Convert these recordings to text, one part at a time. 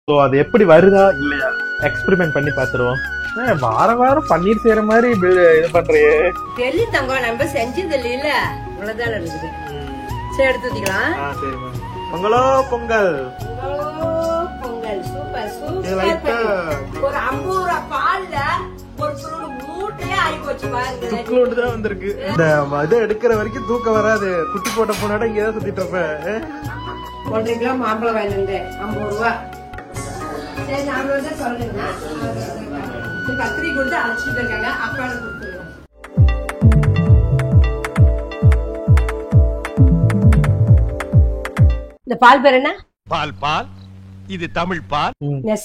So அது எப்படி வருதா இல்லையா எக்ஸ்பெரிமெண்ட் பண்ணி பாத்துருவோம். வாரம் வாரம் பன்னீர் செய்யற மாதிரி இது பண்றியே. தெரியல தங்கம், நம்ம செஞ்சது இல்ல இவ்வளவுதான் இருக்குது. சரி எடுத்து ஊத்திக்கலாம். சரிம்மா. பொங்கலோ பொங்கல். Pongal super super. ஒரு 50 ரூபா பால்ல ஒரு சுருள் மூட்டையே ஆகி போச்சு பாருங்க. துக்குலோண்டு தான் வந்திருக்கு. இந்த இது எடுக்கிற வரைக்கும் தூக்கம் வராது. குட்டி போட்ட போனாட இங்க ஏதாவது சுத்திட்டு இருப்பேன். 1.5 கிலோ மாம்பழம் வாங்கிட்டு 50 ரூபா. சரி நாம வந்து சொல்லுங்க. கத்திரி கொடுத்து அழைச்சிட்டு இருக்காங்க. அப்பாட கொடுத்துருவோம். இந்த பால் பேர் என்ன? பால் பால். இது தமிழ் பால்.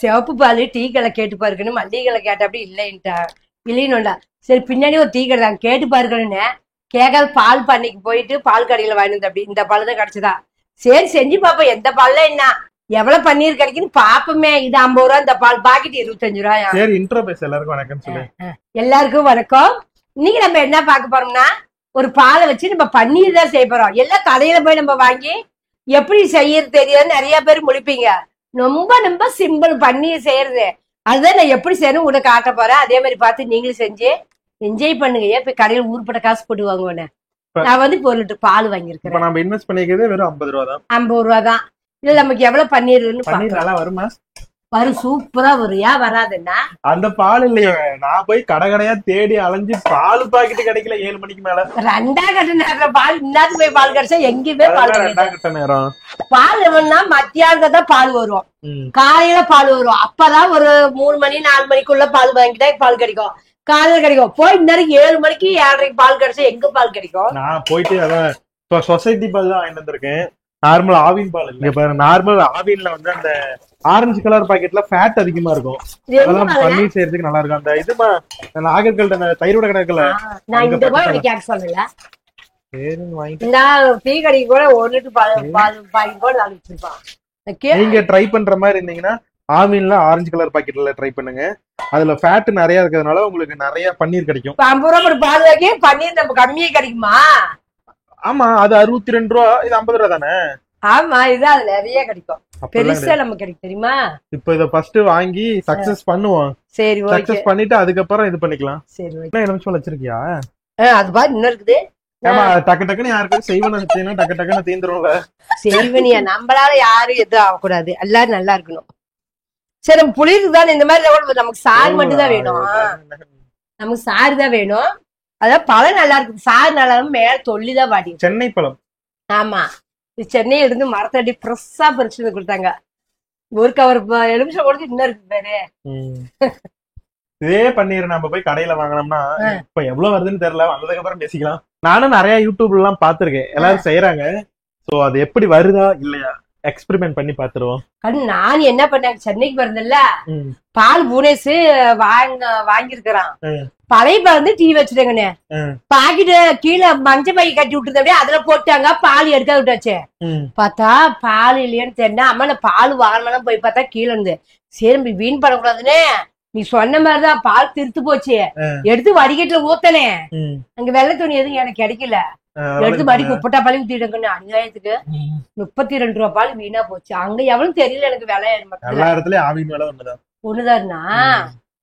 சிவப்பு பால் டீ கடை கேட்டு பாருக்கணும். மல்லிகை கடை கேட்ட அப்படி இல்லைன்ட்டா இல்லைன்னுண்டா. சரி பின்னாடி ஒரு டீ கடை தான் கேட்டு பாருக்கணும்னு கேட்காத பால் பண்ணைக்கு போயிட்டு பால் கடையில வாங்கினது. அப்படி இந்த பால் தான் கிடைச்சதா. சரி செஞ்சு பாப்போம் எந்த பால்ல என்ன எவ்வளவு பன்னீர் கிடைக்குன்னு பாப்போமே. இது 50 ரூபா, இந்த பால் பாக்கெட் 25 ரூபாயா. சரி இன்ட்ரோ பேச எல்லாருக்கும் வணக்கம் சொல்லு. எல்லாருக்கும் வணக்கம். இன்னைக்கு நம்ம என்ன பார்க்க போறோம்னா ஒரு பாலை வச்சு நம்ம பன்னீர் தான் செய்ய போறோம். எல்லாம் கடையில போய் நம்ம வாங்கி எப்படி செய்யறது தெரியாது. நிறைய பேர் முழிப்பீங்க. ரொம்ப ரொம்ப சிம்பிள் பன்னீர் செய்யறது. அதுதான் நான் எப்படி செய்யணும் உனக்கு காட்ட போறேன். அதே மாதிரி பார்த்து நீங்களும் செஞ்சு என்ஜாய் பண்ணுங்க. ஏன் போய் கடையில ஊர்பட்ட காசு போட்டு வாங்குவேன்னு. நான் வந்து 1 லிட்டர் பால் வாங்கியிருக்கேன். நம்ம இன்வெஸ்ட் பண்ணிக்கிறது வெறும் 50 ரூபா தான். 50 ரூபா தான். இல்ல நமக்கு எவ்வளவு பன்னீர் நல்லா வருமா? வரும், சூப்பரா வரும். ஏன் வராதுன்னா அந்த பால் இல்லையே. நான் போய் கடை கடையா தேடி அலைஞ்சு பால் பாக்கெட்டு கிடைக்கல 7 மணிக்கு மேல. 2 கட்ட நேரம் பால் இன்னாது போய் பால் கிடைச்சா எங்கேயுமே பால் 2 கட்ட நேரம் பால் வேணும்னா மத்தியானம் தான் பால் வரும். காலையில பால் வரும். அப்பதான் ஒரு 3 மணி 4 மணிக்குள்ள பால் வாங்கிட்டா பால் கிடைக்கும். காலையில கிடைக்கும். போய் இன்னும் 7 மணிக்கு 7:30 பால் கிடைச்சா எங்க பால் கிடைக்கும்? நான் போயிட்டு அதான் இப்ப சொசைட்டி பால் தான் வாங்கிட்டு வந்திருக்கேன். நார்மல் ஆவின் பால் இல்ல. இப்ப நார்மல் ஆவின்ல வந்து அந்த ஆரஞ்சு கலர் பாக்கெட்ல ஃபேட் அதிகமா இருக்கும். அதெல்லாம் பன்னீர் செய்யறதுக்கு நல்லா இருக்கும். அந்த இதுமா நாகர்கள் அந்த தயிரோட கிடக்கல. நான் இந்த மாதிரி கேட்க சொல்லல. சரின்னு வாங்கிட்டு இந்த டீ கடைக்கு கூட 1 லிட்டர் பால் பாக்கெட் கூட நான் வச்சிருப்பான். நீங்க ட்ரை பண்ற மாதிரி இருந்தீங்கன்னா ஆவின்ல ஆரஞ்சு கலர் பாக்கெட்ல ட்ரை பண்ணுங்க. அதுல ஃபேட் நிறைய இருக்கிறதுனால உங்களுக்கு நிறைய பன்னீர் கிடைக்கும். 50 ரூபா ஒரு பால் வாங்கி பன்னீர் நம்ம கம்மியா கிடைக்குமா? ஆமா அது 62 ரூபா. இது 50 ரூபா தானே? ஆமா இது அது நிறைய கிடைக்கும். பெருசா நமக்கு கிடைக்கும் தெரியுமா? இப்ப இத ஃபர்ஸ்ட் வாங்கி சக்சஸ் பண்ணுவோம். சரி ஓகே. சக்சஸ் பண்ணிட்டு அதுக்கப்புறம் இது பண்ணிக்கலாம். சரி ஓகே. என்ன நிமிஷம் வச்சிருக்கியா? அது பாரு இன்னும் இருக்குது. ஆமா டக்கு டக்குன்னு யாருக்கும் செய்வன செய்யணும். டக்கு டக்குன்னு தீந்துரும்ல. செய்வனியா நம்மளால யாரும் எதுவும் ஆகக்கூடாது. எல்லாரும் நல்லா இருக்கணும். சரி நம்ம புளிருக்கு தானே இந்த மாதிரி நமக்கு சாறு மட்டும் தான் வேணும். நமக்கு சாறு தான் வேணும். அதான் பழம் நல்லா இருக்கு. சாறு நல்லா மேல தொல்லிதான் வாடி. சென்னை பழம். ஆமா இது சென்னையில இருந்து மரத்தடி ஃப்ரெஷ்ஷா பறிச்சு கொடுத்தாங்க. ஒரு கவர் எலுமிச்சம் கொடுத்து இன்னும் இருக்கு பேரு. இதே பன்னீர் நம்ம போய் கடையில வாங்கினோம்னா இப்ப எவ்வளவு வருதுன்னு தெரியல. வந்ததுக்கு அப்புறம் பேசிக்கலாம். நானும் நிறைய யூடியூப்ல எல்லாம் பாத்துருக்கேன். எல்லாரும் செய்யறாங்க. சோ அது எப்படி வருதா இல்லையா எக்ஸ்பெரிமெண்ட் பண்ணி பாத்துருவோம். நான் என்ன பண்ணேன், சென்னைக்கு பிறந்தல பால் பூனேஸ் வாங்கிருக்கிறான். பழைய பால் வந்து டீ வச்சுட்டேங்கண்ணே. பாக்கெட் கீழே மஞ்சள் பை கட்டி விட்டுருந்த அப்படியே அதுல போட்டாங்க. பால் எடுக்க விட்டாச்சு. பார்த்தா பால் இல்லையான்னு தெரியல. அம்மா நான் பால் வாங்கலாம் போய் பார்த்தா கீழே இருந்து. சரி வீண் பண்ணக்கூடாதுன்னு நீ சொன்ன மாதிரிதான் பால் திருத்து போச்சு. எடுத்து வடிகட்டுல ஊத்தனே. அங்க வெள்ளை துணி எதுவும் எனக்கு கிடைக்கல. எடுத்து மடி 30 பால் ஊத்திடுங்க. அநியாயத்துக்கு 32 ரூபா பால் வீணா போச்சு. அங்க எவ்வளவு தெரியல எனக்கு விலை. எல்லா இடத்துலயும் ஆவின் விலை ஒண்ணுதான்னா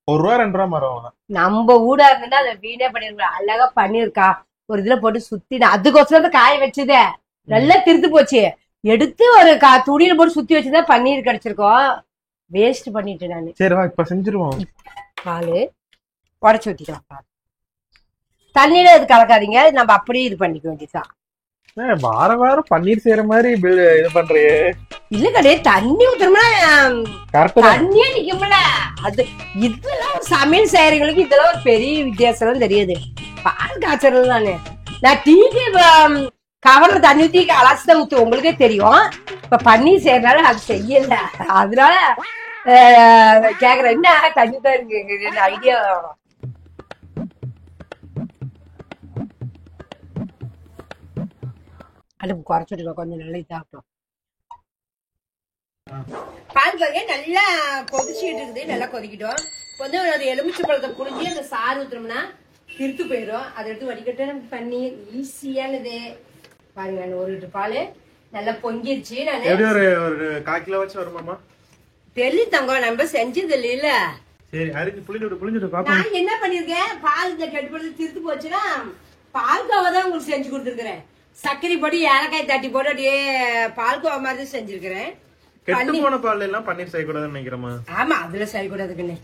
1 ரூபா 2 ரூபா மரம். நம்ம ஊடா இருந்துன்னா அதை வீணே பண்ணிருக்கோம். அழகா பண்ணிருக்கா ஒரு இதுல போட்டு சுத்தி அதுக்கோசரம் காய வச்சதே நல்லா திருத்து போச்சு. எடுத்து ஒரு துணியில போட்டு சுத்தி வச்சுதான் பன்னீர் கிடைச்சிருக்கோம். வேஸ்ட் பண்ணிட்டேன் நானு. சரிவா இப்ப செஞ்சிருவோம். பால் உடச்சு ஊத்திக்கலாம். தண்ணியில இது கலக்காதீங்க. நம்ம அப்படியே இது பண்ணிக்க வேண்டியதுதான். வாரம் வாரம் பன்னீர் செய்யற மாதிரி இது பண்றியே. இல்ல கிடையாது. தண்ணி ஊத்துறோம்னா தண்ணியே நிக்கும்ல. அது இதெல்லாம் ஒரு சமையல் செய்யறவங்களுக்கு இதெல்லாம் ஒரு பெரிய வித்தியாசம் தெரியாது. பால் காய்ச்சறது தானே. நான் டீக்கு கவர்ல தண்ணி ஊத்தி அலசிதான் ஊத்து உங்களுக்கே தெரியும். இப்ப பன்னீர் செய்யறதுனால அது செய்யல. அதனால கேக்குறேன் என்ன தண்ணி தான் இருக்கு ஐடியா. அடுப்பு குறைச்சிட்டு கொஞ்சம் நல்லா இதாகட்டும். பால் பாருங்க நல்லா கொதிச்சுட்டு இருக்குது. நல்லா கொதிக்கிட்டோம். வந்து ஒரு எலுமிச்சை பழத்தை புழிஞ்சு அந்த சாறு ஊத்துறோம்னா திருத்து போயிடும். அதை எடுத்து வடிகட்ட நமக்கு பன்னீர் ஈஸியானது. பாருங்க 1 லிட்டர் பால் நல்லா பொங்கிருச்சு. நான் ஒரு 1/4 கிலோ வச்சு வருமாமா? தெரியல தங்கம், நம்ம செஞ்சது இல்ல. சரி அரிஞ்சு புளிஞ்சுட்டு பாப்போம். நான் என்ன பண்ணிருக்கேன், பால் இந்த கெட்டுப்படுது திருத்து போச்சுன்னா பால்கோவா தான் உங்களுக்கு செஞ்சு கொடுத்துருக்கேன். சர்க்கரை போட்டு ஏலக்காய் தட்டி போட்டு அப்படியே பால்கோவா மாதிரி செஞ்சிருக்கிறேன். கெட்டு போன பால் எல்லாம் பன்னீர் செய்யக்கூடாதுன்னு நினைக்கிறேமா? ஆமா, அதுல செய்யக்கூடாதுக்குன்னு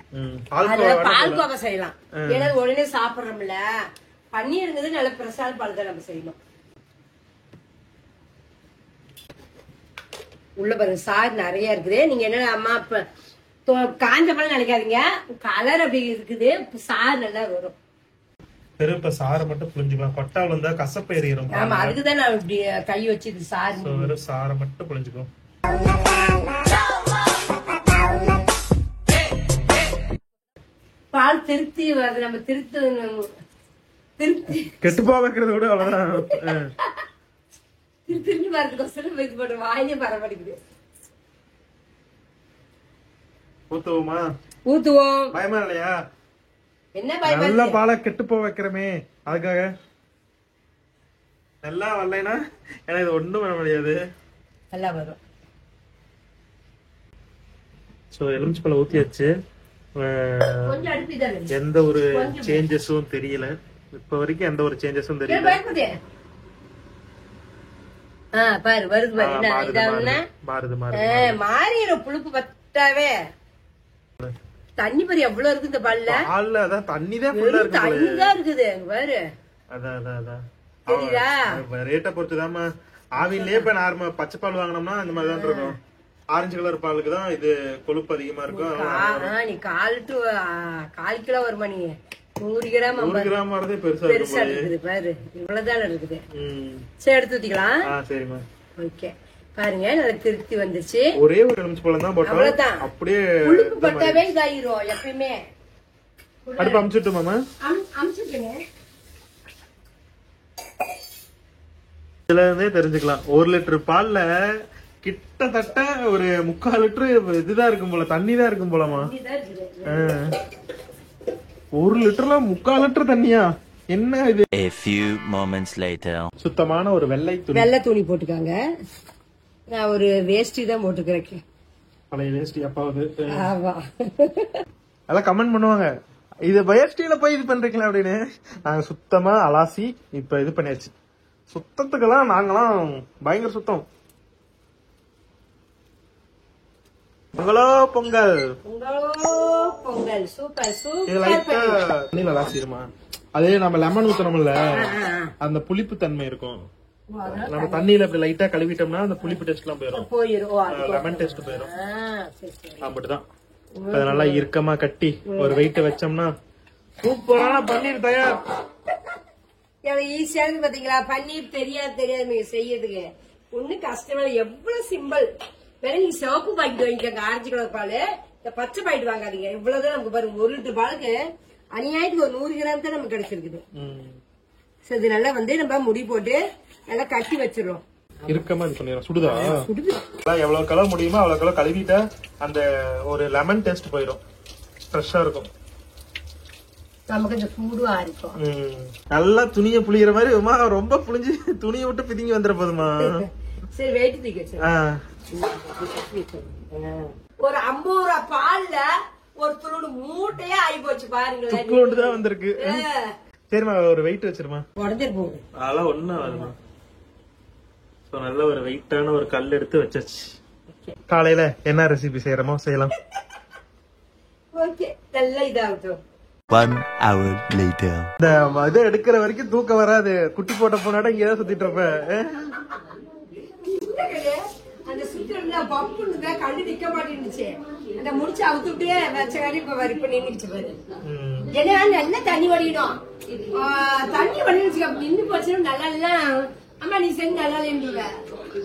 பால்கோவா செய்யலாம். ஏன்னா உடனே சாப்பிடுறோம்ல. பன்னீருங்கிறது நல்ல பிரசாத பால் தான் நம்ம செய்யணும். உள்ள பாருங்க சார் நிறைய இருக்குது. நீங்க என்ன அம்மா காஞ்ச பழம் நினைக்காதீங்க, கலர் அப்படி இருக்குது, சார் நல்லா வரும். பெருப்ப சாரை மட்டும் புளிஞ்சுக்கலாம். கொட்டால் வந்தா கசப்பு ஏறிடும். ஆமா, அதுக்குதான் நான் இப்படி கை வச்சு இது சார் வெறும் சாரை மட்டும் புளிஞ்சுக்கும். பால் திருத்தி வருது. நம்ம திருத்தி கெட்டு போக வைக்கிறத விட அவ்வளவுதான். திருத்தி வரதுக்கோசரம் இது போட்டு வாயிலே பரவாயில்லை. ஊத்துவோமா? ஊத்துவோம். பயமா இல்லையா? என்ன பயமா? நல்ல பாலை கெட்டு போக வைக்கிறமே அதுக்காக. நல்லா வரலைன்னா ஏன்னா இது ஒண்ணும் பண்ண முடியாது. நல்லா வரும். சோ எலுமிச்சை பழம் ஊத்தியாச்சு. எந்த ஒரு சேஞ்சஸும் தெரியல இப்ப வரைக்கும். எந்த ஒரு சேஞ்சஸும் தெரியல. பாரு வருது பாரு. மாறிடும் புழுப்பு பட்டாவே. தண்ணி பாரு எவ்வளவு இருக்கு இந்த பால்ல. அதான் தண்ணிதான் ஃபுல்லா இருக்கு. தண்ணிதான் இருக்குது பாரு. அதான் தெரியுதா? ரேட்டை பொறுத்துதாமா. ஆவின்லயே இப்ப நார்மல் பச்சை பால் வாங்கினோம்னா அந்த மாதிரிதான் இருக்கும். ஆரஞ்சு கலர் பாலுக்கு தான் இது கொழுப்பு அதிகமா இருக்கும். நீ 1/4 கிலோ வருமா? நீ 100 கிராம் 100 கிராம் வரதே பெருசா இருக்குது பாரு. இவ்வளவுதான் இருக்குது. சரி எடுத்து ஊத்திக்கலாம். சரிம்மா. ஓகே பாருங்க, நல்லா திருத்தி வந்துச்சு. ஒரே ஒரு எலுமிச்சை பழம் தான் போட்டோம். அப்படியே புழுப்பு பட்டாவே இதாயிரும் எப்பயுமே. அடுப்பு அமுச்சுட்டுமாமா? அமுச்சுட்டுங்க. இதுல இருந்தே தெரிஞ்சுக்கலாம் 1 லிட்டர் பால்ல கிட்டத்தட்ட ஒரு 3/4 லிட்டர் இதுதான் இருக்கும் போல, தண்ணி தான் இருக்கும் போலமா. 1 லிட்டர்ல 3/4 லிட்டர் தண்ணியா? என்ன இது? A few moments later. சுத்தமான ஒரு வெள்ளை துணி போட்டுக்காங்க. நான் ஒரு வேஷ்டி தான் போட்டுக்கிறேன். பழைய வேஷ்டி அப்பாவது. ஆமா, அதெல்லாம் கமெண்ட் பண்ணுவாங்க, இது வேஷ்டியில போய் இது பண்றீங்களா அப்படின்னு. நாங்க சுத்தமா அலாசி இப்ப இது பண்ணியாச்சு. சுத்தத்துக்கெல்லாம் நாங்கெல்லாம் பயங்கர சுத்தம். பொங்கலோ பொங்கல். பொங்கல் சூப்பர் தண்ணியில அலாசிடுமா? அதே நம்ம லெமன் ஊத்தணும்ல, அந்த புளிப்பு தன்மை இருக்கும். நம்ம தண்ணியில அப்படி லைட்டா கழுவிட்டோம்னா அந்த புளிப்பு டேஸ்ட் எல்லாம் போயிடும். லெமன் டேஸ்ட் போயிடும். அப்படிதான். அது நல்லா இறுக்கமா கட்டி ஒரு வெயிட் வச்சோம்னா சூப்பரான பன்னீர் தயார். ஈஸியா இருக்கு பாத்தீங்களா? பன்னீர் தெரியாது நீங்க செய்யறதுக்கு. ஒண்ணு கஷ்டமா, எவ்வளவு சிம்பிள். வேற நீங்க சிவப்பு பாக்கெட் வாங்கிக்கோங்க, ஆரஞ்சு கலர் பால். இந்த பச்சை பாக்கெட் வாங்காதீங்க. இவ்வளவுதான் நமக்கு பாருங்க. 1 லிட்டர் பாலுக்கு அநியாயத்துக்கு ஒரு 100 கிராம் தான் நமக்கு கிடைச்சிருக்குது. இது நல்லா நம்ம முடி போட்டு நல்லா கட்டி வச்சிடறோம். இறுக்கமா இது பண்ணிடுறோம். சுடுதா? எவ்வளவு கலர் முடியுமோ அவ்வளவு கலர் கழுவிட்டா அந்த ஒரு லெமன் டேஸ்ட் போயிடும். ஃப்ரெஷ்ஷா இருக்கும். நமக்கு கொஞ்சம் சூடுவா இருக்கும். நல்லா துணிய புளியற மாதிரி ரொம்ப புளிஞ்சு துணியை விட்டு பிதுங்கி வந்துட போதுமா? சரி வெயிட் தூக்கி ஒரு 50 ரூபா பால்ல ஒரு துளு மூட்டையே ஆகி போச்சு பாருங்களேன். தான் வந்திருக்கு. சரிமா, ஒரு வெயிட் வச்சிருமா. உடஞ்சிரு போகுது. அதெல்லாம் ஒண்ணும் ஆகுதுமா. நல்ல ஒரு வெயிட்டான ஒரு கல் எடுத்து வச்சாச்சு. காலையில என்ன ரெசிபி செய்யறோமோ செய்யலாம். ஓகே, நல்லா இதாகட்டும். 1 hour later. இந்த இதை எடுக்கிற வரைக்கும் தூக்கம் வராது. குட்டி போட்ட போனாட இங்கதான் சுத்திட்டு இருப்ப. அந்த சுத்திரம்ல பப்புன்னு கண்டு நிக்க மாட்டேன்னுச்சு. அந்த முடிச்சு அவுத்துட்டு வச்ச காரி இப்ப நின்னுச்சு பாரு. ஏன்னா நல்லா தண்ணி வடிக்கணும். தண்ணி வடிச்சு நின்று போச்சுன்னா நல்லா இல்ல. அம்மா நீ செஞ்சு நல்லா இல்லைன்னு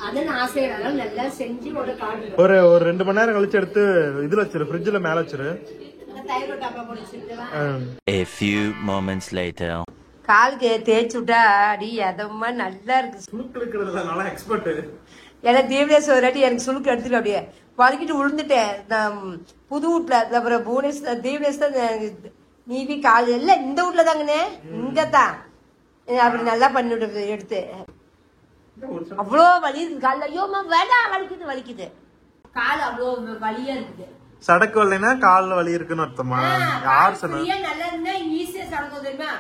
அதான் ஆசை. நல்லா செஞ்சு ஒரு காட்டு ஒரு 2 மணி நேரம் கழிச்சு எடுத்து இதுல வச்சிரு, ஃப்ரிட்ஜ்ல மேல வச்சிரு. A few moments later. காலுக்கு தேய்ச்சி விட்டா அடி அதமா நல்லா இருக்கு. சுளுக்கு எடுக்கிறதுல நல்லா எக்ஸ்பர்ட். எனக்கு தீவிரேஸ் ஒரு வாட்டி எனக்கு சுளுக்கு எடுத்துட்டு அப்படியே வதக்கிட்டு விழுந்துட்டேன். புது வீட்டுல அப்புறம் புவனேஸ்வர் தீவிரேஸ் தான் நீவி கால் எல்லாம் இந்த வீட்டுல தாங்கண்ணே. இங்கதான் அப்படி நல்லா பண்ணிவிட்டு எடுத்து அவ்வளோ வலி காலில். ஐயோமா வேணா வலிக்குது. கால் அவ்வளவு வலியா இருக்குது. சடக்கு வரலைன்னா கால்ல வலி இருக்குன்னு அர்த்தமா? யார் சொன்னா? நல்லா இருந்தா ஈஸியா சடக்கு தெரியுமா?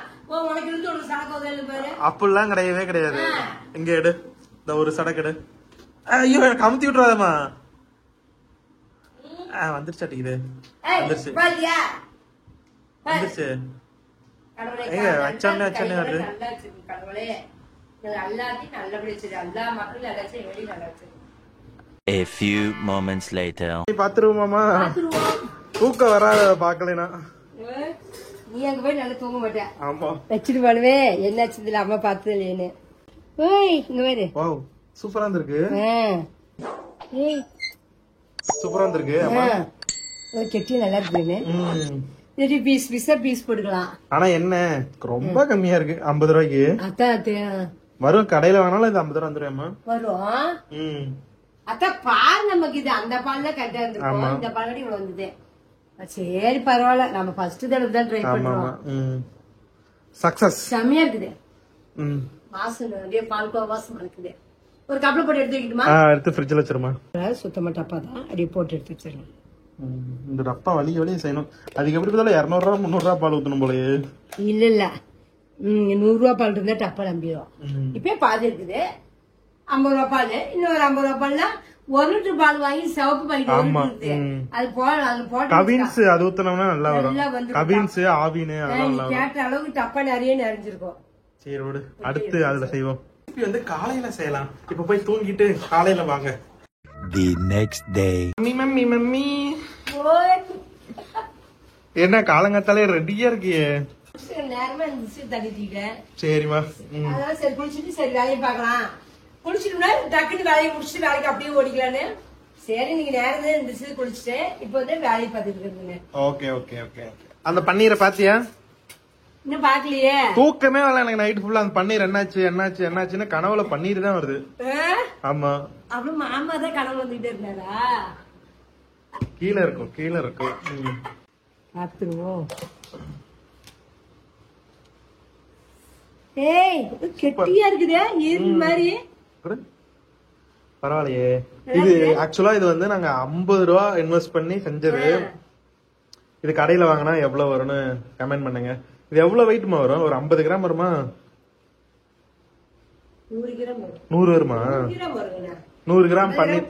உனக்கு இருந்து ஒரு சடக்கு பாரு. அப்படிலாம் கிடையவே கிடையாது. இங்க எடு, இந்த ஒரு சடக்கு எடு. ஐயோ கமுத்தி விட்டுறாதம்மா. வந்துருச்சாட்டிக்குது. வந்துருச்சு வந்துருச்சு. ஏங்க வச்சானே வருது. A few moments later. பாத்துருவோமாமா? தூக்கம் வராத பாக்கலைனா. நீ அங்க போய் நல்லா தூங்க மாட்டேன். ஆமா வச்சுட்டு பண்ணுவே. என்னாச்சு இதுல அம்மா பார்த்தது இல்லைன்னு. ஏய் இங்க வேறு. வாவ் சூப்பரா இருந்திருக்கு. ஏய் சூப்பரா இருந்திருக்கு. அம்மா கெட்டி நல்லா இருக்குன்னு. இது பீஸ் பீஸ் போட்டுக்கலாம். ஆனா என்ன ரொம்ப கம்மியா இருக்கு. 50 ரூபாய்க்கு. அதான் வரும் கடையில வேணாலும் இது 50 ரூபா வந்துருமா? வரும். அதான் பால் நமக்கு இது அந்த பால் தான் கரெக்டா இருந்திருக்கும். இந்த பால் இவ்வளவு வந்தது. சரி பரவாயில்ல, நம்ம ஃபர்ஸ்ட் தடவை தான் ட்ரை பண்ணுவோம். சக்சஸ். செம்மையா இருக்குது. வாசம் நிறைய பால்கோவா வாசம் இருக்குது. ஒரு கப்ல போட்டு எடுத்து வைக்கணுமா? எடுத்து ஃப்ரிட்ஜ்ல வச்சிருமா. சுத்தமா டப்பா தான் அப்படியே போட்டு எடுத்து வச்சிடணும். இந்த டப்பா வலிய செய்யணும். அதுக்கு எப்படி பார்த்தாலும் 200 ரூபா 300 ரூபா பால் ஊத்தணும் போலயே. இல்ல 100 ரூபா பால் இருந்தா டப்பா நம்பிடும். இப்பயே பாதி இருக்குது. 50 ரூபா பால், இன்னொரு 50 ரூபா பால்னா 1 லிட்டர் பால் வாங்கி சிவப்பு பாக்கெட் அது போட்டு கவின்ஸ் அது ஊத்தனோம்னா நல்லா வரும். கவின்ஸ் ஆவினு அதெல்லாம் கேட்ட அளவுக்கு டப்பா நிறைய நிறைஞ்சிருக்கும். சரி விடு, அடுத்து அதுல செய்வோம். இப்ப வந்து காலையில செய்யலாம். இப்ப போய் தூங்கிட்டு காலையில வாங்க. The next day. மம்மி என்ன காலங்காத்தாலே ரெடியா இருக்கியே? நேரமா இருந்துச்சு தட்டிட்டேன். சரிமா. அதான் சரி குளிச்சுட்டு சரி வேலையை பாக்கலாம். குளிச்சுட்டுனா டக்குன்னு வேலையை முடிச்சுட்டு வேலைக்கு அப்படியே ஓடிக்கலான்னு. சரி நீங்க நேரம் இருந்துச்சு குளிச்சுட்டு இப்ப வந்து வேலையை பார்த்துட்டு இருக்குங்க. Okay okay okay. அந்த பன்னீரை பாத்தியா? இன்னும் பாக்கலையே. தூக்கமே வரல எனக்கு நைட் ஃபுல்லா. அந்த பன்னீர் என்னாச்சுன்னு கனவுல பன்னீர் தான் வருது. ஆமா அப்புறம் மாமா தான் கனவு வந்துட்டு இருந்தாரா? கீழே இருக்கும். பாத்துருவோம். ஏய் கெட்டியா இருக்குதே இது மாதிரி. பரவாயில்லையே. இது ஆக்சுவலா இது வந்து நாங்க 50 ரூபா இன்வெஸ்ட் பண்ணி செஞ்சது. இது கடையில வாங்கினா எவ்வளவு வரும்னு கமெண்ட் பண்ணுங்க. இது எவ்வளவு வெயிட்மா வரும்? ஒரு 50 கிராம் வருமா? 100 கிராம் வரும். 100 வருமா? 100 கிராம் பன்னீர்.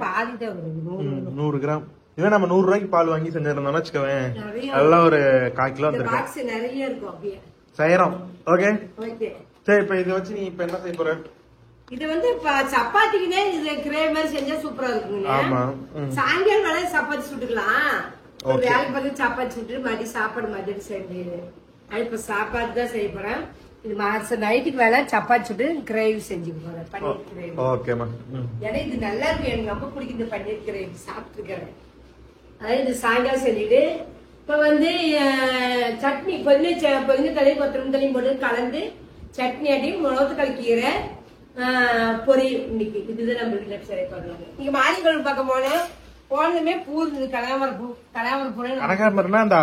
100 கிராம். இதே நம்ம 100 ரூபாய்க்கு பால் வாங்கி செஞ்சிருந்தோம்னா வச்சுக்கவேன் எல்லாம் ஒரு 1/4 கிலோ வந்துருக்கும். நிறைய இருக்கும் அப்படியே செய்யறோம். ஓகே சரி. இப்ப இதை வச்சு நீ இப்ப என்ன செய்ய போற? இது வந்து சப்பாத்திக்குனே இதுல கிரேவி மாதிரி செஞ்சா சூப்பரா இருக்குங்க. ஆமா. சாயங்காலம் வேலை சப்பாத்தி சுட்டுக்கலாம். ஒரு வேலைக்கு பார்த்து சப்பாத்தி சுட்டு மறுபடியும் சாப்பாடு மதியம் செஞ்சு இப்ப சாப்பாடு தான் செய்ய போறேன். இது நைட்டுக்கு வேலை சப்பாத்தி சுட்டு கிரேவி செஞ்சுக்க போறேன். பன்னீர் கிரேவி. ஓகேமா. ஏன்னா இது நல்லா இருக்கு. எனக்கு ரொம்ப பிடிக்கும் இந்த பன்னீர் கிரேவி. சாப்பிட்டு இருக்கிறேன். அதாவது இது சாயங்காலம் செஞ்சுட்டு இப்ப வந்து சட்னி பொதுங்க தலை கொத்தமல்லி தலையும் போட்டு கலந்து சட்னி ஆட்டி முளவுத்தக்காளி கீரை பொரி. இன்னைக்கு இதுதான் நம்ம வீட்டுல சரி பண்ணலாம். நீங்க மாரிக்கொழம்பு பக்கம் போனதுமே பூ இருந்தது. கனகாமரம் கனகாமரம்னா அந்த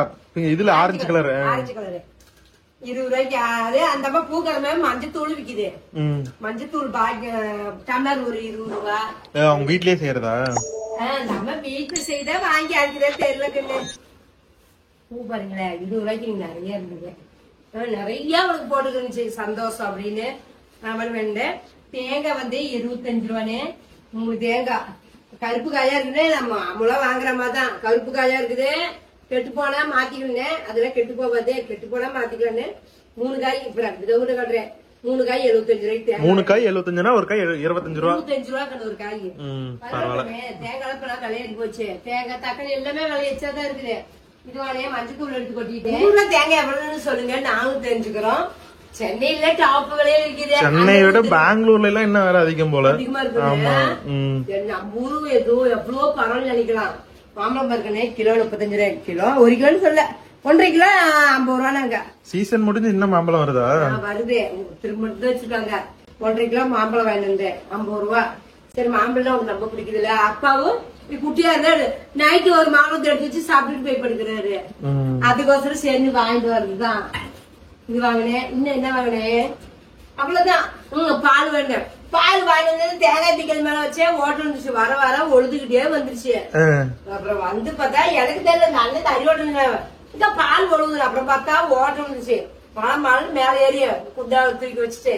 இதுல ஆரஞ்சு கலர் 20 ரூபாய்க்கு. அது அந்த அம்மா பூக்கிழமை மஞ்சத்தூள் விக்குது. மஞ்சத்தூள் டம்ளர் ஒரு 20 ரூபா. அவங்க வீட்லயே செய்யறதா? நம்ம வீட்டுல செய்தா வாங்கி அரைக்கிறதா தெரியல கண்ணு. பூ பாருங்களேன் 20 ரூபாய்க்கு நீங்க நிறைய இருந்தது. நிறைய அவனுக்கு போட்டுக்கிருந்துச்சு சந்தோஷம் அப்படின்னு நான் வேண்டேன். தேங்காய் வந்து 25 ரூபான்னு 3 தேங்காய். கருப்பு காயா இருக்குது. நம்ம முளை வாங்குற மாதிரிதான் கருப்பு காயா இருக்குது. கெட்டு போனா மாத்திக்கணும். அதெல்லாம் கெட்டு போகாது. கெட்டு போனா மாத்திக்கலான்னு 3 காய் இப்ப இதை கட்டுறேன். 3 காய் 75 ரூபாய்க்கு. 3 காய் 75 ஒரு காய் 25 ரூபா. 25 ரூபா ஒரு காய். தேங்காய் இப்பெல்லாம் விளையாடி போச்சு. தேங்காய் தக்காளி எல்லாமே விளையச்சாதான் இருக்குது. இதுவானே மஞ்சத்தூள் எடுத்து கொட்டிட்டேன். தேங்காய் எவ்வளவுன்னு சொல்லுங்க நாங்களும் தெரிஞ்சுக்கிறோம். சென்னையில டாப் விலையில இருக்குது. சென்னை விட பெங்களூர்ல எல்லாம் என்ன வேற அதிகம் போல. அதிகமா இருக்கு. நம்ம ஊரு ஏதோ எவ்வளவோ பரவாயில்ல நினைக்கலாம். மாம்பழம் பாருக்கனே கிலோ 35 ரூபாய். கிலோ 1 கிலோன்னு சொல்ல 1.5 கிலோ 50 ரூபா. நாங்க சீசன் முடிஞ்சு இன்னும் மாம்பழம் வருதா? வருது. திரும்ப வச்சிருக்காங்க. 1.5 கிலோ மாம்பழம் வாங்கி வந்தேன் 50 ரூபா. சரி மாம்பழம் உனக்கு ரொம்ப பிடிக்குதுல்ல. அப்பாவும் குட்டியா இருந்தாரு. நைட்டு ஒரு மாம்பழத்தை எடுத்து வச்சு சாப்பிட்டுட்டு போய் படுக்கிறாரு. அதுக்கோசரம் சேர்ந்து வாங்கிட்டு வர்றதுதான். இது வாங்கினேன். இன்னும் என்ன வாங்கினேன்? அவ்வளவுதான். பால் வேண்டாம். பால் வாங்கினது தேங்காய் பிக்கல் மேல வச்சே ஓட்ட வந்துச்சு. வர வர ஒழுதுகிட்டே வந்துருச்சு. அப்புறம் வந்து பார்த்தா எனக்கு தெரியல, இந்த அண்ணன் தறி ஓட்டுங்க பால் ஒழுகுது. அப்புறம் பார்த்தா ஓட்ட வந்துச்சு. மழை மேல ஏறிய குண்டா தூக்கி வச்சுட்டு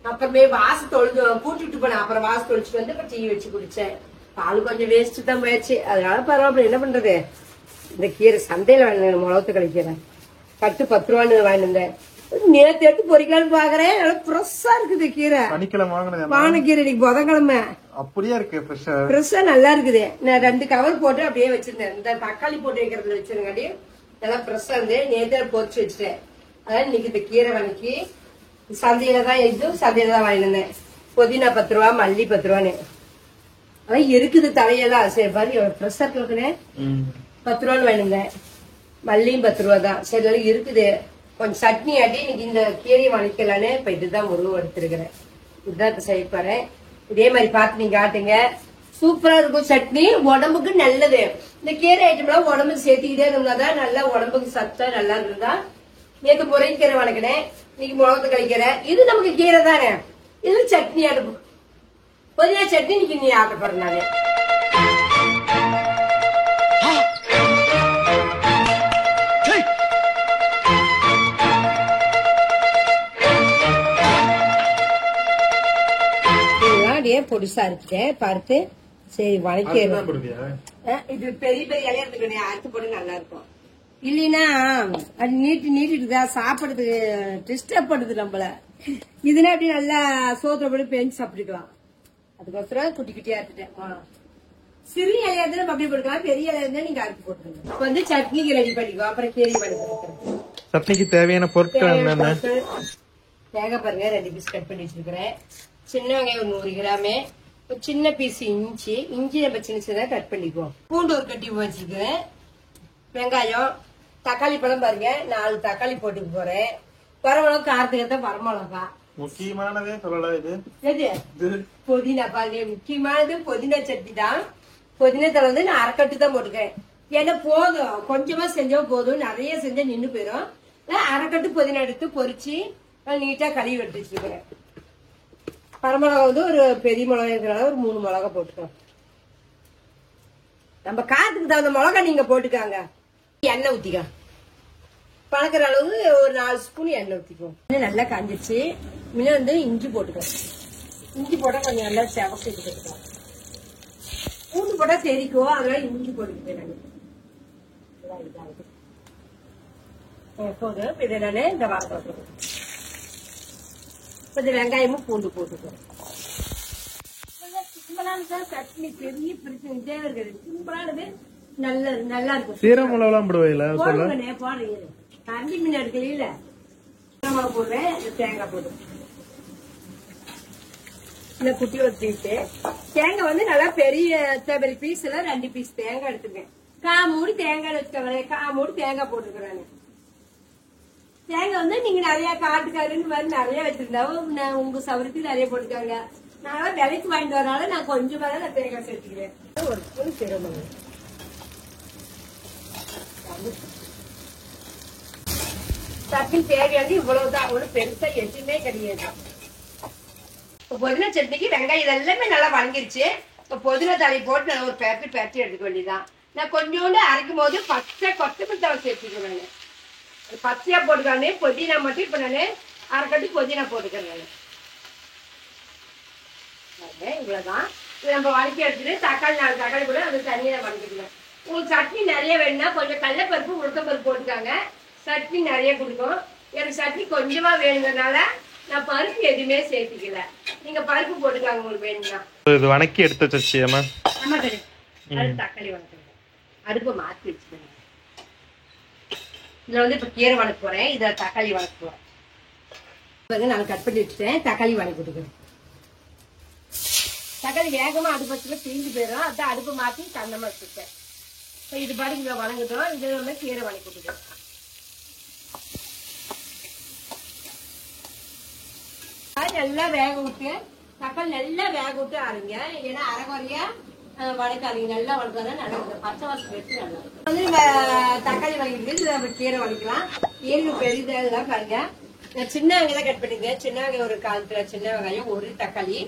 அப்புறமே வாசு தொழுது பூட்டிட்டு போனேன். அப்புறம் வாசு தொழிச்சுட்டு வந்து டீ வச்சு குடிச்சேன். பால் கொஞ்சம் வேஸ்ட் தான் போயிடுச்சு. அதனால பரவாயில்ல. என்ன பண்றது, இந்த கீரை சந்தையில வாங்கினேன். முளத்து கழிக்கிறேன் கட்டு 10 ரூபான்னு வாங்கினேன். நேத்து எடுத்து பொறிக்கலான்னு பாக்குறேன். நல்லா ஃப்ரெஷ்ஷா இருக்குது கீரை. வானக்கீரை இன்னைக்கு புதன்கிழமை அப்படியே இருக்கு. ஃப்ரெஷ்ஷா நல்லா இருக்குது. நான் 2 கவர் போட்டு அப்படியே வச்சிருந்தேன். இந்த தக்காளி போட்டு வைக்கிறதுல வச்சிருக்காடி நல்லா ஃப்ரெஷ்ஷா இருந்து நேத்து பொறிச்சு வச்சுட்டேன். அதான் இன்னைக்கு இந்த கீரை வணக்கி சந்தையில தான் சந்தையில தான் வாங்கினேன். புதினா 10 ரூபா, மல்லி 10 ரூபான்னு அதான் இருக்குது தலையெல்லாம். சரி பாரு எவ்வளவு ஃப்ரெஷ்ஷா இருக்குன்னு 10 ரூபான்னு வாங்கினேன். மல்லியும் 10 ரூபா தான். சரி எல்லாம் இருக்குது. கொஞ்சம் சட்னி ஆட்டி இன்னைக்கு இந்த கீரையை வணக்கலான்னு இப்ப இதுதான் உருவம் எடுத்திருக்கிறேன். இதுதான் இப்ப செய்ய போறேன். இதே மாதிரி பார்த்து நீங்க ஆட்டுங்க. சூப்பரா இருக்கும் சட்னி. உடம்புக்கு நல்லது. இந்த கீரை ஐட்டம்லாம் உடம்புக்கு சேர்த்துக்கிட்டே இருந்தாதான் நல்லா உடம்புக்கு சத்தா நல்லா இருந்தா. நேற்று முறைக்கீரை வணக்கினேன். இன்னைக்கு முளத்து கழிக்கிறேன். இது நமக்கு கீரை தானே. இது சட்னி ஆட்டு புதினா சட்னி இன்னைக்கு நீ ஆட்ட போறேன் நானு. பொடிசா இருக்கேன் பார்த்து. சரி வணக்கம். இது பெரிய பெரிய இலையா இருக்கு. அறுத்து போட்டு நல்லா இருக்கும். இல்லைன்னா அது நீட்டிட்டுதா சாப்பிடுறதுக்கு டிஸ்டர்ப் பண்ணுது நம்மள. இதுனா அப்படி நல்லா சோத்துல போட்டு பெஞ்சு சாப்பிட்டுக்கலாம். அதுக்கோசரம் குட்டி குட்டியா எடுத்துட்டேன். சிறிய இலையா இருந்தா நம்ம அப்படி போட்டுக்கலாம். பெரிய இலையா இருந்தா நீங்க அறுத்து போட்டுருங்க. இப்ப வந்து சட்னிக்கு ரெடி பண்ணிக்கோ. அப்புறம் கீரை பண்ணி கொடுக்குறேன். சட்னிக்கு தேவையான பொருட்கள் என்னென்ன? தேங்காய் பாருங்க 2 பீஸ் கட் பண்ணி வச்சிருக்கிறேன். சின்ன வெங்காயம் 100 கிராமு, ஒரு சின்ன பீஸ் இஞ்சி நம்ம சின்ன சின்னதா கட் பண்ணிக்குவோம். பூண்டு ஒரு கட்டி வச்சிருக்கிறேன். வெங்காயம், தக்காளி பழம் பாருங்க 4 தக்காளி போட்டுக்க போறேன். வரமிளகா காரத்துக்கு ஏற்ற வரமிளகா. முக்கியமானதே சொல்லலாம். இது புதினா பாருங்க. முக்கியமானது புதினா சட்னி தான். புதினா தலை வந்து நான் அரைக்கட்டு தான் போட்டுக்கேன். ஏன்னா போதும், கொஞ்சமா செஞ்சா போதும். நிறைய செஞ்சா நின்று போயிடும். அரைக்கட்டு புதினா எடுத்து பொரிச்சு நீட்டா கழுவி எடுத்து வச்சிருக்கிறேன். வரமிளகா வந்து ஒரு பெரிய மிளகா இருக்கிறனால ஒரு 3 மிளகா போட்டுக்கலாம். நம்ம காரத்துக்கு தகுந்த மிளகா நீங்க போட்டுக்காங்க. எண்ணெய் ஊத்திக்க பழக்கிற அளவு ஒரு 4 ஸ்பூன் எண்ணெய் ஊத்திக்குவோம். நல்லா காஞ்சிச்சு. முன்ன வந்து இஞ்சி போட்டுக்கோ. இஞ்சி போட்டா கொஞ்சம் நல்லா செவச்சு போட்டுக்கலாம். பூண்டு போட்டா தெரிக்கும். அதனால இஞ்சி போட்டுக்கிட்டேன். போதும். இதை நானு இந்த வாரம் கொஞ்சம் வெங்காயமும் பூண்டு போட்டுக்கோ. சிம்பிளானதான் சட்னி. பெரிய பிரச்சனை இருக்குது. சிம்பிளானது நல்லா இருக்கும். சீரகம் போடுவீங்களா? போடுறீங்க. கரண்டி மீன் எடுக்கல போடுறேன். தேங்காய் போடு. இந்த குட்டி ஒரு பீஸ் தேங்காய் வந்து நல்லா பெரிய பீஸ் எல்லாம் 2 பீஸ் தேங்காய் எடுத்துக்கேன். 1/4 மூடி தேங்காய் வச்சுக்கோங்க. 1/4 மூடி தேங்காய் போட்டுக்கிறேன். தேங்காய் வந்து நீங்க நிறைய காட்டுக்காருன்னு மாதிரி நிறைய வச்சிருந்தா உங்க சவரத்துக்கு நிறைய போட்டுக்காங்க. நான் விலைக்கு வாங்கிட்டு வரனால நான் கொஞ்சமா தான் நான் தேங்காய் சேர்த்துக்கிறேன். ஒரு ஸ்பூன் சீரகம். சட்னி தேவையானது இவ்வளவுதான். ஒரு பெருசா எதுவுமே கிடையாது. புதினா சட்னிக்கு வெங்காயம் இதெல்லாமே நல்லா வணங்கிருச்சு. இப்ப புதினா தலை போட்டு நல்லா ஒரு பேரட்டி எடுத்துக்க வேண்டியதான். நான் கொஞ்சோண்டு அரைக்கும் போது பச்சை கொத்தமல்லி தலை சேர்த்துக்கிறேன். பச்சையா போட்டுக்கானே புதினா மட்டும் இப்ப நானு அரைக்கட்டி புதினா போட்டுக்கிறேன். இவ்வளவுதான். இது நம்ம வணக்கி எடுத்துட்டு தக்காளி 4 தக்காளி கூட அது தனியா வணக்கிக்கலாம். உங்களுக்கு சட்னி நிறைய வேணும்னா கொஞ்சம் கடலைப்பருப்பு உளுத்தப்பருப்பு போட்டுக்காங்க. சட்னி நிறைய கொடுக்கும். எனக்கு சட்னி கொஞ்சமா வேணுங்கிறதுனால நான் பருப்பு எதுவுமே சேர்த்துக்கல. நீங்க பருப்பு போட்டுக்காங்க உங்களுக்கு வேணும்னா. இது வணக்கி எடுத்து வச்சியம்மா. ஆமா சரி. அது தக்காளி வணக்குறேன். அடுப்பு மாத்தி வச்சுக்கோங்க. இதுல வந்து இப்ப கீரை வணக்க போறேன். இத தக்காளி வணக்க போறேன். நான் கட் பண்ணி வச்சுட்டேன். தக்காளி வணக்கி விட்டுக்கிறேன். தக்காளி வேகமா அடுப்பத்துல தீஞ்சு போயிடும். அதான் அடுப்பு மாத்தி கண்ணமா வச்சுட்டேன். இது பாட்டு இங்க வணங்கிட்டோம். இது வந்து கீரை வணக்கி விட்டுக்கிறேன். நல்லா வேக விட்டு தக்காளி நல்லா வேக விட்டு ஆரம்பிங்க. ஏன்னா அரைக்குறையா வணக்காதீங்க. நல்லா வணக்காதான் நல்லா பச்சை வாசம் வச்சு நல்லா வந்து நம்ம தக்காளி வணக்கிட்டு நம்ம கீரை வணக்கலாம். கீரை பெரிதெல்லாம் பாருங்க. நான் சின்ன வெங்காயம் கட் பண்ணிருக்கேன். சின்ன வெங்காயம் ஒரு 1/4 கிலோ சின்ன வெங்காயம், ஒரு தக்காளி,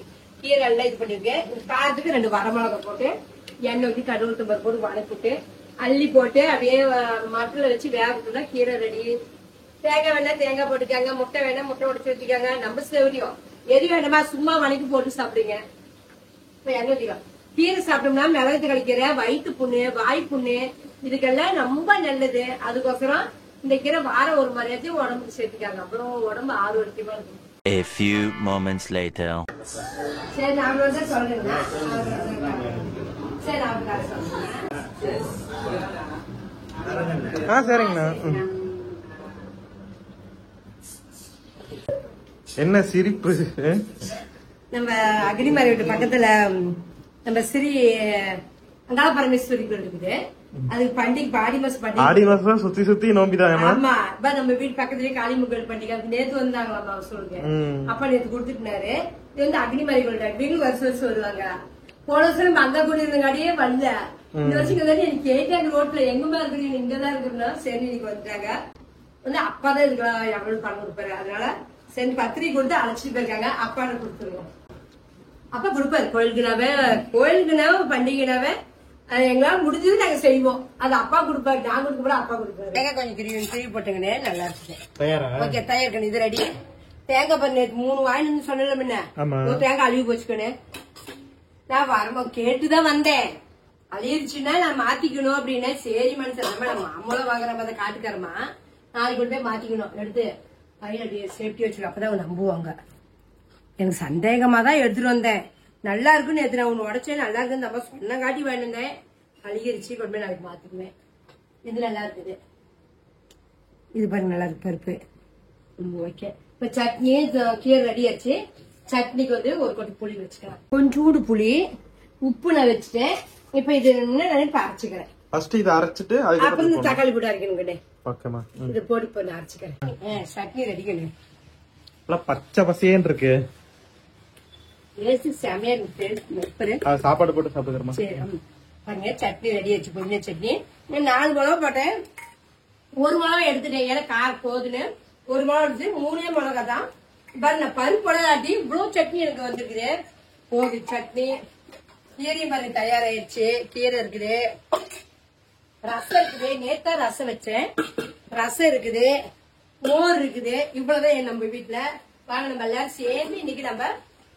கீரை எல்லாம் இது பண்ணிருக்கேன். காரத்துக்கு 2 வரமிளகா போட்டு எண்ணெய் ஊற்றி கடுகு தும்பர் போட்டு வதக்கிட்டு அள்ளி போட்டு அப்படியே மட்டில் வச்சு வேக விட்டுனா கீரை ரெடி. தேங்காய் வேணா தேங்காய் போட்டுக்காங்க, முட்டை வேணா முட்டை உடச்சு வச்சுக்காங்க. நம்ம சௌரியம் எது வேணுமா சும்மா வணக்கி போட்டு சாப்பிடுங்க. இப்ப எண்ணெய் ஊற்றிக்கலாம். கீரை சாப்பிட்டோம்னா மிளகு கழிக்கிற வயிற்று புண்ணு, வாய் புண்ணு இதுக்கெல்லாம் ரொம்ப நல்லது. அதுக்கோசரம் இந்த கீரை வாரம் ஒரு மாதிரியாச்சும் உடம்புக்கு சேர்த்துக்காங்க. அப்புறம் உடம்பு ஆரோக்கியமா இருக்கும். A few moments later. சரி நான் வந்து சொல்றேங்க. சரி நான் சொல்றேன். சரிங்கண்ணா. என்ன சிரிப்பு? நம்ம அக்னிமலை வீட்டு பக்கத்துல நம்ம ஸ்ரீ அங்காள பரமேஸ்வரி கோயில் இருக்குது. அது பண்டிகை ஆடி மாசம் சுத்தி சுத்தி நோம்பிதான். ஆமா, நம்ம வீட்டு பக்கத்துலயே காளிமுகல் பண்டிகை நேத்து வந்தாங்களாமா சொல்லுங்க. அப்பா நேத்து கொடுத்துட்டாரு. இது வந்து அக்னிமலை கோயில் வீடு வருஷம் வருவாங்க. போன வருஷம் அங்க கூட இருந்தங்காடியே வரல. இந்த வருஷம் எனக்கு கேட்டாங்க ரோட்ல எங்கமா இருக்கு, இங்கதான் இருக்குன்னா சரி இன்னைக்கு வந்துட்டாங்க. வந்து அப்பாதான் இதுக்கெல்லாம் எவ்வளவு பணம் கொடுப்பாரு. அதனால சரி பத்திரிகை கொடுத்து அழைச்சிட்டு போயிருக்காங்க. அப்பாட கொடுத்துருவோம். அப்பா கொடுப்பாரு. கோயிலுக்குனாவே பண்டிகைனாவே எங்களால முடிஞ்சது நாங்க செய்வோம். அது அப்பா கொடுப்பாரு. நான் கொடுக்க அப்பா கொடுப்பாரு. தேங்காய் கொஞ்சம் கிரிவி போட்டுங்கண்ணே, நல்லா இருக்கு. ஓகே தயாரிக்கணும். இது ரெடி. தேங்காய் பண்ணு 3 வாங்கிட்டு சொன்ன முன்ன ஒரு தேங்காய் அழுவி போச்சுக்கணு. நான் வரமா கேட்டுதான் வந்தேன். அழியிருச்சுன்னா நான் மாத்திக்கணும் அப்படின்னா சரி மனுஷன் நம்ம மாமூலம் வாங்குற மாதிரி காட்டுக்காரமா நாளைக்கு கொண்டு போய் மாத்திக்கணும். எடுத்து பையன் சேஃப்டி வச்சுக்கோ. அப்பதான் நம்புவாங்க. எனக்கு சந்தேகமா தான் எடுத்துட்டு வந்தேன். நல்லா இருக்குன்னு எடுத்து நான் ஒண்ணு உடச்சேன். நல்லா இருக்குன்னு நம்ம சொன்ன காட்டி வேணுந்தேன். அழுகிருச்சு கொண்டு போய் நாளைக்கு மாத்திக்குவேன். இது நல்லா இருக்குது. இது பாருங்க நல்லா இருக்கு பருப்பு. ஓகே இப்ப சட்னி கீரை ரெடி ஆச்சு. சட்னிக்கு வந்து ஒரு கொட்டி புளி வச்சுக்கலாம். கொஞ்சூடு புளி உப்பு நான் வச்சுட்டேன். இப்ப இது அரைச்சுக்கிறேன். இதை அரைச்சிட்டு அப்புறம் இந்த தக்காளி போட்டு அரைக்கணும். ஓகேமா, இது போட்டு இப்ப நான் அரைச்சுக்கிறேன். சட்னி ரெடிக்கணும். பச்சை பசேன்னு இருக்கு. செமையா இருக்கு. சாப்பாடு போட்டு சாப்பிடுறோமா? சரி பாருங்க சட்னி ரெடி ஆச்சு. புதினா சட்னி 4 மிளகா போட்டேன். 1 மிளகா எடுத்துட்டேன். ஏன்னா கார் போதுன்னு 1 மிளகா எடுத்து 3 மிளகா தான். பாருங்க பருப்பு போடாட்டி இவ்வளவு சட்னி எனக்கு வந்துருக்குது. போகுது சட்னி. கீரையும் பாருங்க தயாராயிடுச்சு. கீரை இருக்குது, ரசம் இருக்குது. நேத்தா ரசம் வச்சேன். ரசம் இருக்குது, மோர் இருக்குது. இவ்வளவுதான் நம்ம வீட்டுல. வாங்க நம்ம எல்லாரும் சேர்ந்து இன்னைக்கு நம்ம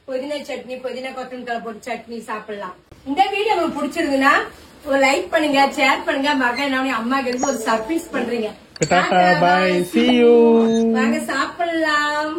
புதினா சட்னி, புதினா கொத்தமல்லி போட்டு சட்னி சாப்பிடலாம். இந்த வீடியோ உங்களுக்கு பிடிச்சிருக்குன்னா ஒரு லைக் பண்ணுங்க, ஷேர் பண்ணுங்க. மகன் அம்மாக்கு இருந்து ஒரு சர்ப்ரைஸ் பண்றீங்க. வாங்க சாப்பிடலாம்.